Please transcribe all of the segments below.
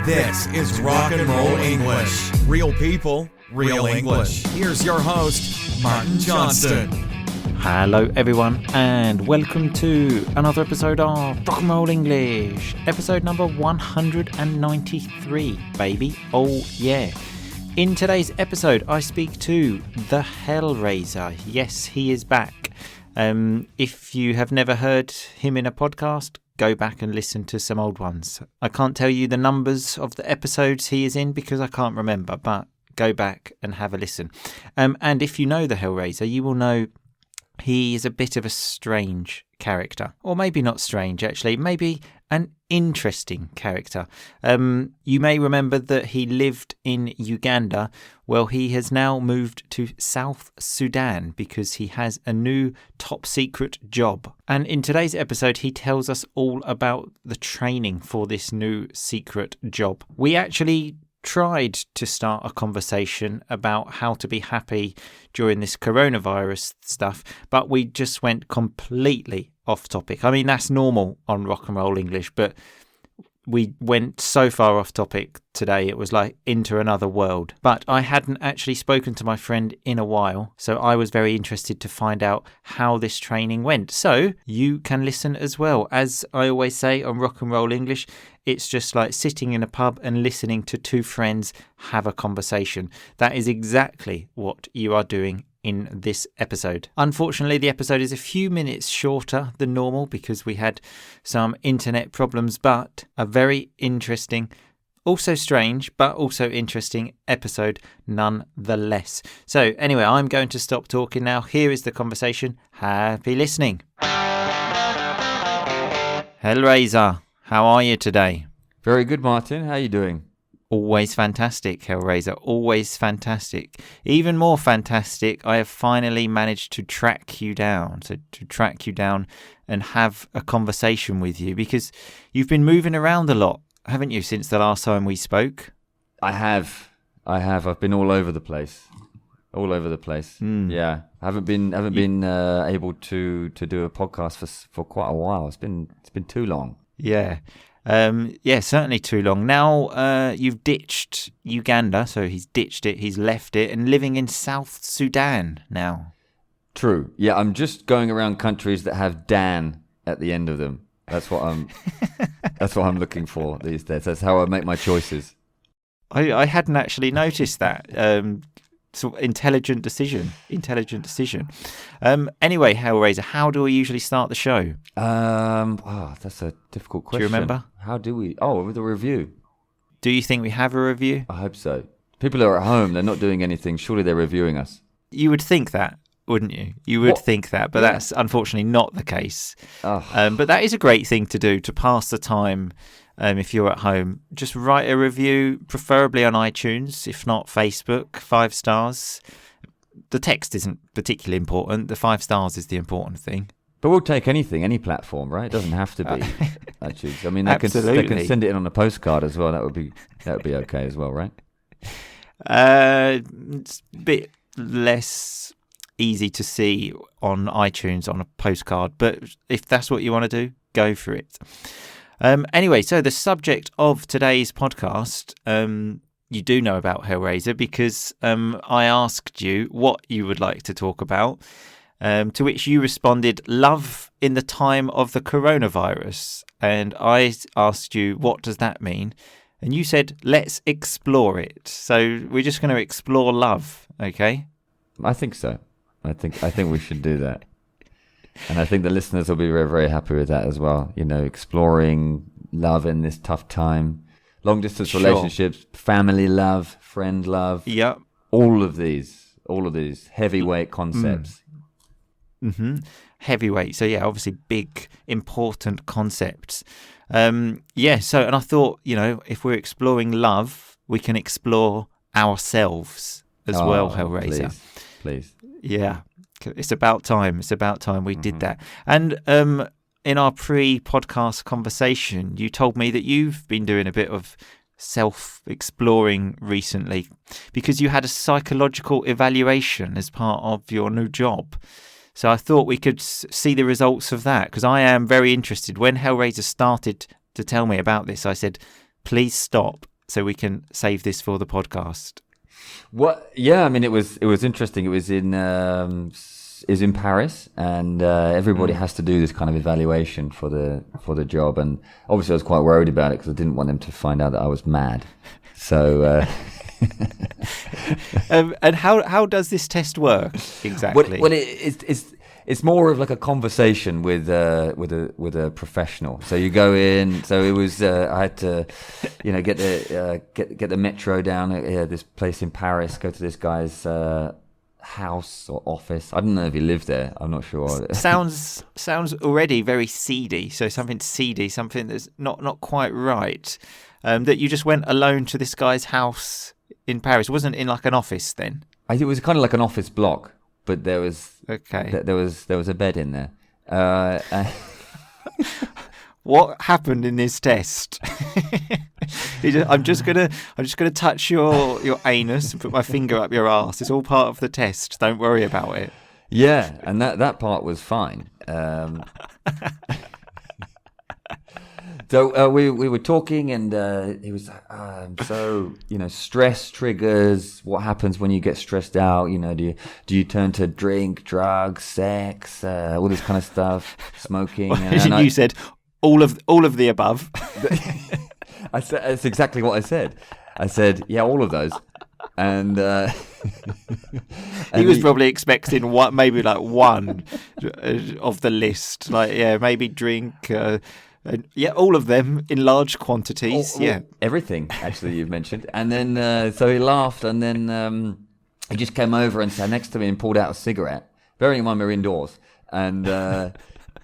This is Rock and Roll English. Real people, real English. Here's your host, Martin Johnston. Hello everyone and welcome to another episode of Rock and Roll English. Episode number 193, baby. Oh yeah. In today's episode I speak to the Hellraiser. Yes, he is back. If you have never heard him in a podcast, go back and listen to some old ones. I can't tell you the numbers of the episodes he is in because I can't remember, but go back and have a listen. And if you know the Hellraiser, you will know he is a bit of a strange character. Or maybe not strange, actually. Maybe an interesting character. You may remember that he lived in Uganda. Well, he has now moved to South Sudan because he has a new top secret job. And in today's episode, he tells us all about the training for this new secret job. We actually tried to start a conversation about how to be happy during this coronavirus stuff, but we just went completely off topic. I mean, that's normal on Rock and Roll English, but we went so far off topic today, it was like into another world. But I hadn't actually spoken to my friend in a while, so I was very interested to find out how this training went. So you can listen as well. As I always say on Rock and Roll English, it's just like sitting in a pub and listening to two friends have a conversation. That is exactly what you are doing in this episode. Unfortunately, the episode is a few minutes shorter than normal because we had some internet problems, but a very interesting, also strange, but also interesting episode nonetheless. So anyway, I'm going to stop talking now. Here is the conversation. Happy listening. Hellraiser, how are you today? Very good, Martin. How are you doing? Always fantastic, Hellraiser. Always fantastic. Even more fantastic, I have finally managed to track you down. So to track you down and have a conversation with you because you've been moving around a lot, haven't you, since the last time we spoke? I have. I've been all over the place. Yeah. I haven't been able to do a podcast for quite a while. It's been too long. Yeah. Certainly too long. Now you've ditched Uganda, so he's ditched it, he's left it, and living in South Sudan now. True. Yeah, I'm just going around countries that have Dan at the end of them. That's what I'm looking for these days. That's how I make my choices. I hadn't actually noticed that. So intelligent decision. Anyway, Hellraiser, how do we usually start the show? That's a difficult question. Do you remember? How do we? Oh, with a review. Do you think we have a review? I hope so. People are at home, they're not doing anything. Surely they're reviewing us. You would think that, wouldn't you? You would think that, but that's unfortunately not the case. But that is a great thing to do, to pass the time. If you're at home, just write a review, preferably on iTunes, if not Facebook, 5 stars. The text isn't particularly important. The 5 stars is the important thing. But we'll take anything, any platform, right? It doesn't have to be iTunes. I mean, they can send it in on a postcard as well. That would be okay as well, right? It's a bit less easy to see on iTunes on a postcard, but if that's what you want to do, go for it. Anyway, so the subject of today's podcast, you do know about Hellraiser because I asked you what you would like to talk about, to which you responded, love in the time of the coronavirus. And I asked you, what does that mean? And you said, let's explore it. So we're just going to explore love, okay? I think so. I think we should do that. And I think the listeners will be very, very happy with that as well. You know, exploring love in this tough time. Long distance relationships, family love, friend love. Yeah. All of these heavyweight concepts. Mm-hmm. Heavyweight. So yeah, obviously big, important concepts. And I thought, if we're exploring love, we can explore ourselves as well, Hellraiser. Please. Yeah. It's about time we did that. And in our pre-podcast conversation, you told me that you've been doing a bit of self-exploring recently because you had a psychological evaluation as part of your new job. So I thought we could see the results of that because I am very interested. When Hellraiser started to tell me about this, I said, please stop so we can save this for the podcast? What? Yeah, I mean, it was interesting. It was in Paris, and everybody has to do this kind of evaluation for the job. And obviously, I was quite worried about it because I didn't want them to find out that I was mad. So. And how does this test work exactly? Well, it's more of like a conversation with a professional. So you go in. So it was I had to, get the metro down at this place in Paris. Go to this guy's house or office. I don't know if he lived there. I'm not sure. Sounds already very seedy. So something seedy, something that's not quite right. That you just went alone to this guy's house in Paris. It wasn't in like an office then. I think it was kind of like an office block, but there was there was a bed in there. What happened in this test? I'm just gonna touch your anus and put my finger up your ass. It's all part of the test. Don't worry about it. Yeah, and that part was fine. So we were talking, and he was like, so stress triggers. What happens when you get stressed out? Do you turn to drink, drugs, sex, all this kind of stuff, smoking? And you said all of the above. I said that's exactly what I said. I said, yeah, all of those. And he was probably expecting maybe like one of the list. Like, yeah, maybe drink. Yeah, all of them in large quantities. Everything actually you've mentioned. And then so he laughed, and then he just came over and sat next to me and pulled out a cigarette. Bearing in mind we're indoors, and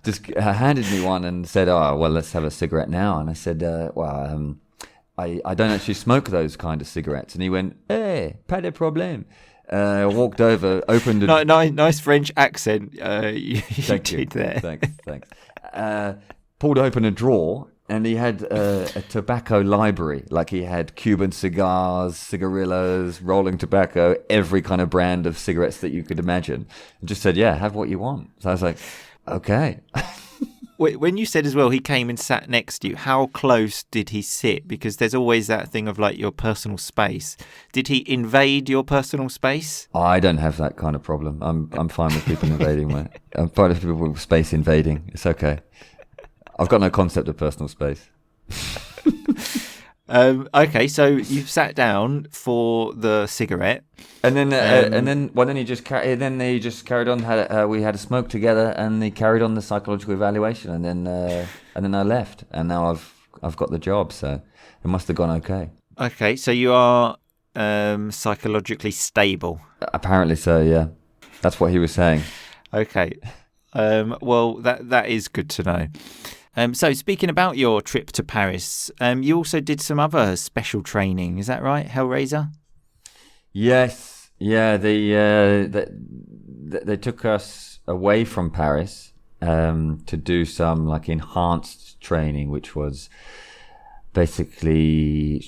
just handed me one and said, "Oh, well, let's have a cigarette now." And I said, I don't actually smoke those kind of cigarettes." And he went, "Hey, pas de problème." Walked over, opened a nice French accent. You did there. Thanks. Pulled open a drawer, and he had a tobacco library. Like, he had Cuban cigars, cigarillos, rolling tobacco, every kind of brand of cigarettes that you could imagine. And just said, yeah, have what you want. So I was like, okay. When you said as well, he came and sat next to you, how close did he sit? Because there's always that thing of like your personal space. Did he invade your personal space? I don't have that kind of problem. I'm fine with people invading I'm fine with people with space invading. It's okay. I've got no concept of personal space. Okay, so you've sat down for the cigarette, and then he just carried on. We had a smoke together, and he carried on the psychological evaluation, and then I left, and now I've got the job, so it must have gone okay. Okay, so you are psychologically stable. Apparently so, yeah. That's what he was saying. Okay, well that is good to know. So speaking about your trip to Paris, you also did some other special training. Is that right, Hellraiser? Yes. Yeah, they took us away from Paris to do some like enhanced training, which was basically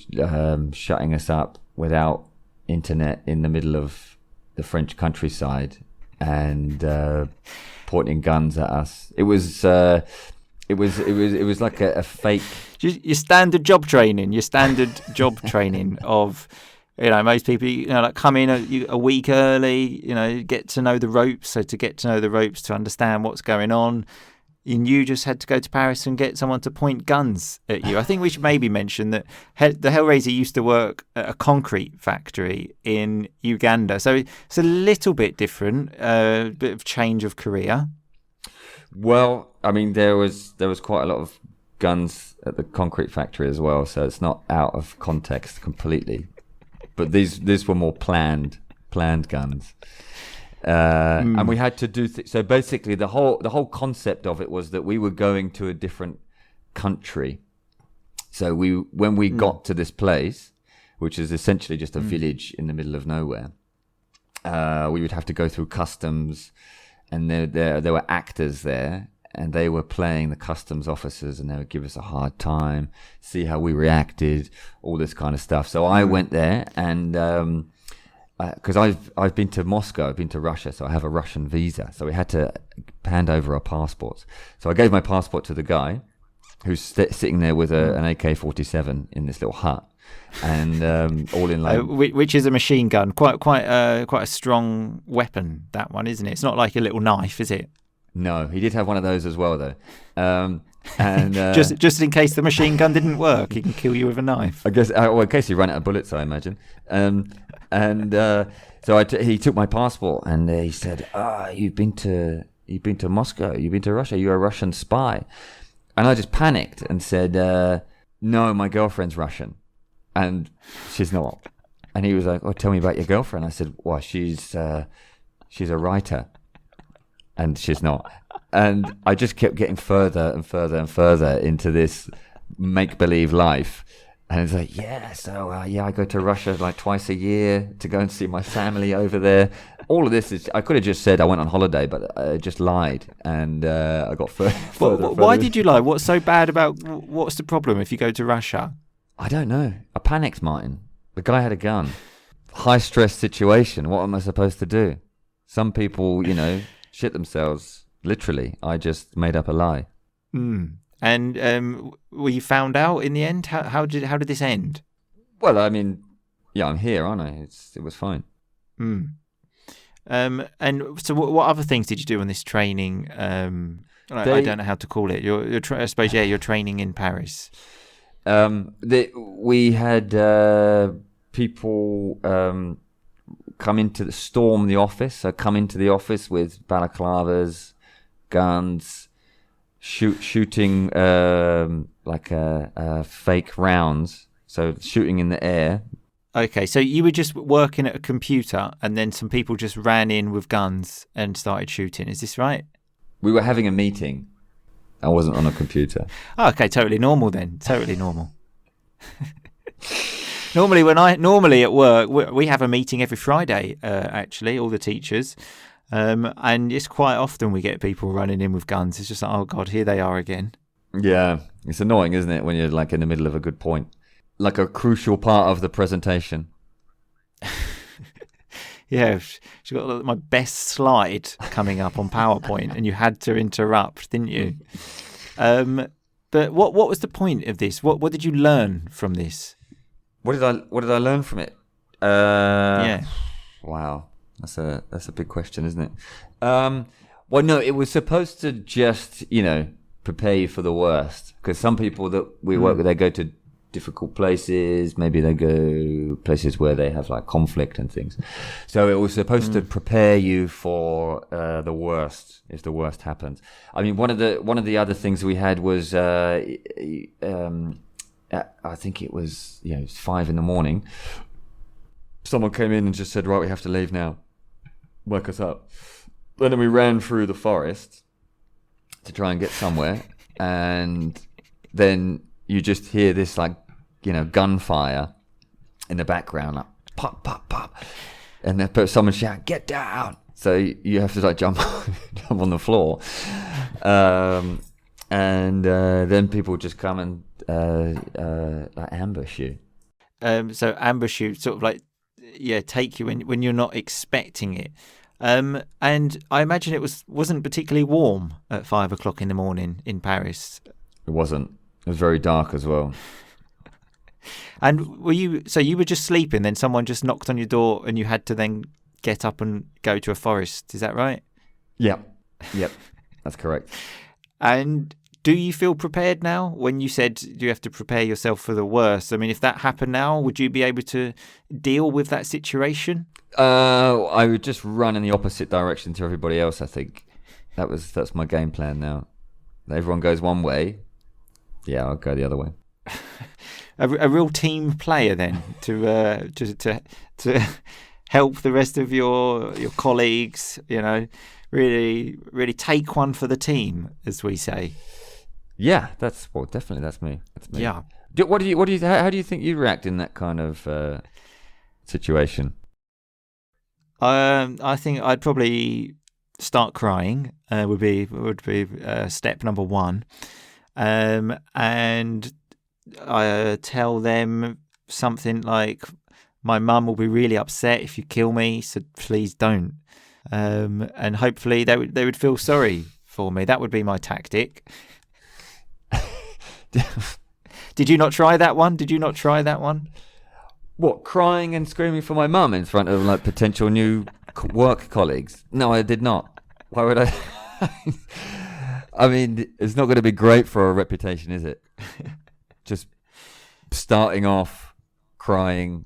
shutting us up without internet in the middle of the French countryside and pointing guns at us. It was like a fake. Your standard job training. Of, most people, like come in a week early, get to know the ropes. So to get to know the ropes, to understand what's going on, and you just had to go to Paris and get someone to point guns at you. I think we should maybe mention that the Hellraiser used to work at a concrete factory in Uganda. So it's a little bit different, bit of change of career. Well, I mean, there was quite a lot of guns at the concrete factory as well, so it's not out of context completely. But these were more planned guns, and we had to do. So basically, the whole concept of it was that we were going to a different country. So when we got to this place, which is essentially just a village in the middle of nowhere, we would have to go through customs. And there were actors there, and they were playing the customs officers, and they would give us a hard time, see how we reacted, all this kind of stuff. So I went there, and because I've been to Moscow, I've been to Russia, so I have a Russian visa. So we had to hand over our passports. So I gave my passport to the guy, who's sitting there with an AK-47 in this little hut, and all in like which is a machine gun, quite a strong weapon. That one, isn't it? It's not like a little knife, is it? No, he did have one of those as well, though. And just in case the machine gun didn't work, he can kill you with a knife. I guess, in case he ran out of bullets, I imagine. So he took my passport, and he said, "You've been to Moscow, you've been to Russia, you're a Russian spy." And I just panicked and said, "No, my girlfriend's Russian, and she's not." And he was like, "Oh, tell me about your girlfriend." I said, "Well, she's a writer, and she's not." And I just kept getting further and further and further into this make-believe life. And it's like, I go to Russia like twice a year to go and see my family over there. All of this is, I could have just said I went on holiday, but I just lied. And I got further. Why did you lie? What's so bad about, what's the problem if you go to Russia? I don't know. I panicked, Martin. The guy had a gun. High-stress situation. What am I supposed to do? Some people, shit themselves. Literally, I just made up a lie. And were you found out in the end? How did this end? Well, I mean, I'm here, aren't I? It was fine. And so, what other things did you do on this training? I don't know how to call it. I suppose you're training in Paris. We had people come into the office. So come into the office with balaclavas, guns, shooting like fake rounds, so shooting in the air. Okay, so you were just working at a computer, and then some people just ran in with guns and started shooting. Is this right? We were having a meeting. I wasn't on a computer. Oh, okay, totally normal then. Totally normal. Normally at work, we have a meeting every Friday. Actually, all the teachers. And it's quite often we get people running in with guns. It's just like, oh God, here they are again. Yeah, it's annoying, isn't it, when you're like in the middle of a good point, like a crucial part of the presentation. Yeah, she got my best slide coming up on PowerPoint, and you had to interrupt, didn't you? But what was the point of this? What did you learn from this? What did I learn from it? Yeah. Wow. That's a big question, isn't it? Well, no, it was supposed to just, prepare you for the worst. Because some people that we work with, they go to difficult places. Maybe they go places where they have like conflict and things. So it was supposed to prepare you for the worst, if the worst happens. I mean, one of the other things we had was, I think it was, it was 5 a.m. Someone came in and just said, "Right, we have to leave now. Work us up." And then we ran through the forest to try and get somewhere, and then you just hear this like gunfire in the background, like pop pop pop, and then someone shout, "Get down!" So you have to like jump on the floor, and then people just come and like ambush you. So ambush you, sort of like take you when you're not expecting it. And I imagine it wasn't particularly warm at 5 o'clock in the morning in Paris. It wasn't. It was very dark as well. And you were just sleeping, then someone just knocked on your door and you had to then get up and go to a forest. Is that right? Yep, that's correct. And do you feel prepared now? When you said you have to prepare yourself for the worst, I mean, if that happened now, would you be able to deal with that situation? I would just run in the opposite direction to everybody else, I think. That's my game plan now. Everyone goes one way. Yeah, I'll go the other way. A real team player then, to help the rest of your colleagues, really, really take one for the team, as we say. Yeah, definitely that's me. Yeah. How do you think you'd react in that kind of situation? I think I'd probably start crying. Would be step number one, and I tell them something like, "My mum will be really upset if you kill me, so please don't." And hopefully they would feel sorry for me. That would be my tactic. Did you not try that one? What, crying and screaming for my mum in front of like potential new work colleagues? No, I did not. Why would I? I mean, it's not going to be great for a reputation, is it? Just starting off crying,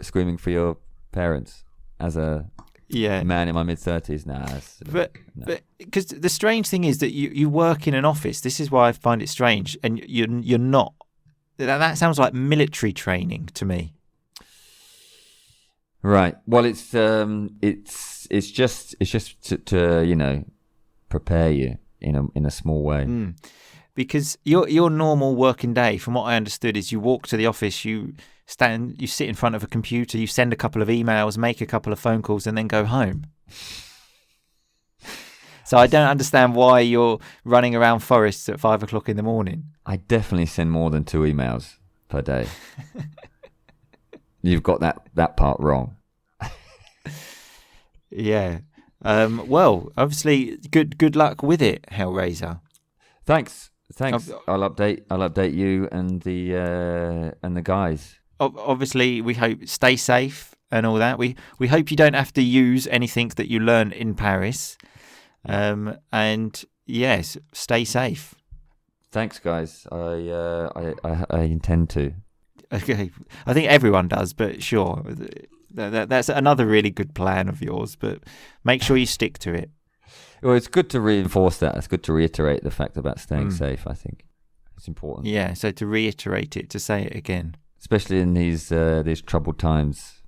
screaming for your parents as a man in my mid-30s. But because the strange thing is that you work in an office. This is why I find it strange, and you're not. That sounds like military training to me. Right. Well, it's just to prepare you in a small way. Because your normal working day, from what I understood, is you walk to the office, you sit in front of a computer, you send a couple of emails, make a couple of phone calls, and then go home. So I don't understand why you're running around forests at 5 o'clock in the morning. I definitely send more than 2 emails per day. You've got that part wrong. Yeah. Well, obviously, good luck with it, Hellraiser. Thanks. I'll update you and the guys. Obviously, we hope stay safe and all that. We hope you don't have to use anything that you learn in Paris. And yes, stay safe. Thanks, guys. I intend to. Okay, I think everyone does, but sure, that's another really good plan of yours. But make sure you stick to it. Well, it's good to reinforce that. It's good to reiterate the fact about staying safe. I think it's important. Yeah, so to reiterate it, to say it again, especially in these troubled times.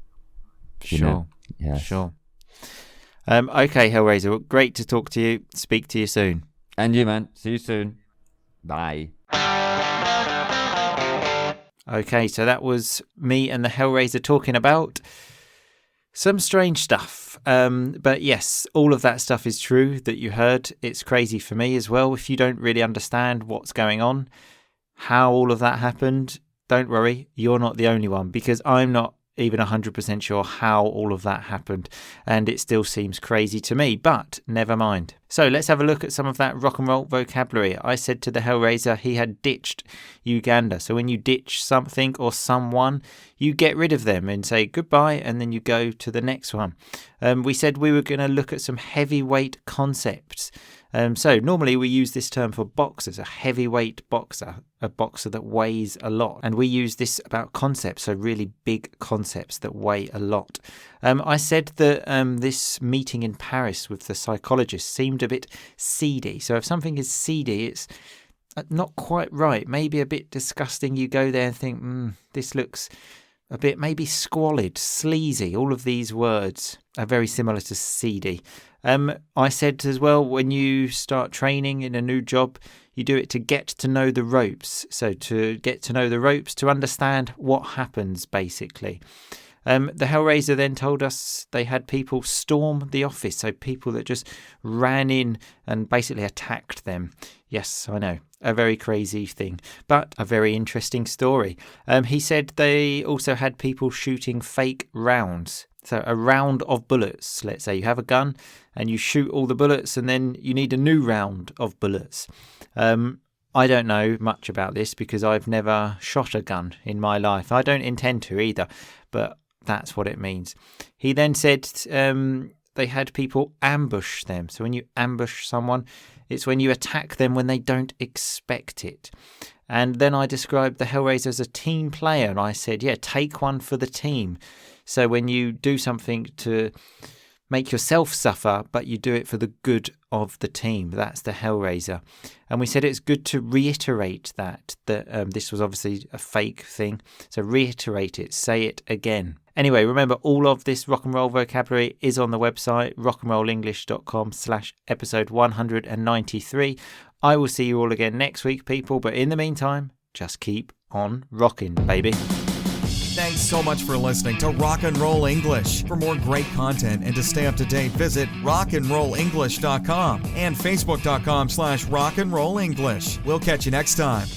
Sure. Okay, Hellraiser. Well, great to talk to you. Speak to you soon. And you, man. See you soon. Bye. Okay, so that was me and the Hellraiser talking about some strange stuff. But yes, all of that stuff is true that you heard. It's crazy for me as well. If you don't really understand what's going on, how all of that happened, don't worry, you're not the only one, because I'm not even 100% sure how all of that happened, and it still seems crazy to me, but never mind. So let's have a look at some of that rock and roll vocabulary. I said to the Hellraiser he had ditched Uganda. So when you ditch something or someone, you get rid of them and say goodbye, and then you go to the next one. We said we were going to look at some heavyweight concepts. So normally we use this term for boxers, a heavyweight boxer, a boxer that weighs a lot. And we use this about concepts, so really big concepts that weigh a lot. I said that this meeting in Paris with the psychologist seemed a bit seedy. So if something is seedy, it's not quite right, maybe a bit disgusting. You go there and think, this looks a bit maybe squalid, sleazy. All of these words are very similar to seedy. I said as well, when you start training in a new job, you do it to get to know the ropes. So to get to know the ropes, to understand what happens, basically. The Hellraiser then told us they had people storm the office, so people that just ran in and basically attacked them. Yes, I know, a very crazy thing, but a very interesting story. He said they also had people shooting fake rounds. So a round of bullets, let's say you have a gun and you shoot all the bullets and then you need a new round of bullets. I don't know much about this because I've never shot a gun in my life. I don't intend to either, but that's what it means. He then said they had people ambush them. So when you ambush someone, it's when you attack them when they don't expect it. And then I described the Hellraiser as a team player, and I said, take one for the team. So when you do something to make yourself suffer, but you do it for the good of the team, that's the Hellraiser. And we said it's good to reiterate that this was obviously a fake thing. So reiterate it, say it again. Anyway, remember all of this rock and roll vocabulary is on the website, rockandrollenglish.com/episode 193. I will see you all again next week, people. But in the meantime, just keep on rocking, baby. Thanks so much for listening to Rock and Roll English. For more great content and to stay up to date, visit rockandrollenglish.com and facebook.com/rockandrollenglish. We'll catch you next time.